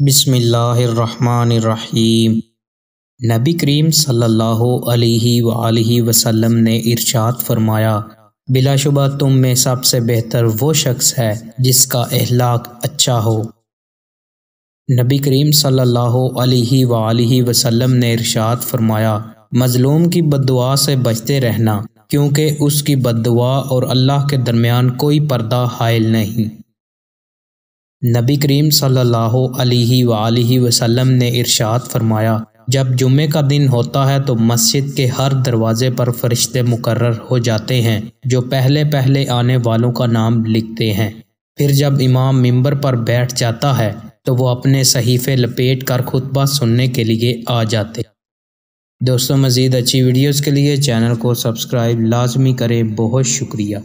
بسم اللہ الرحمن الرحیم۔ نبی کریم صلی اللہ علیہ وآلہ وسلم نے ارشاد فرمایا، بلا شبہ تم میں سب سے بہتر وہ شخص ہے جس کا اخلاق اچھا ہو۔ نبی کریم صلی اللہ علیہ وآلہ وسلم نے ارشاد فرمایا، مظلوم کی بد دعا سے بچتے رہنا، کیونکہ اس کی بد دعا اور اللہ کے درمیان کوئی پردہ حائل نہیں۔ نبی کریم صلی اللہ علیہ وآلہ وسلم نے ارشاد فرمایا، جب جمعے کا دن ہوتا ہے تو مسجد کے ہر دروازے پر فرشتے مقرر ہو جاتے ہیں جو پہلے پہلے آنے والوں کا نام لکھتے ہیں۔ پھر جب امام ممبر پر بیٹھ جاتا ہے تو وہ اپنے صحیفے لپیٹ کر خطبہ سننے کے لیے آ جاتے ہیں۔ دوستوں، مزید اچھی ویڈیوز کے لیے چینل کو سبسکرائب لازمی کریں۔ بہت شکریہ۔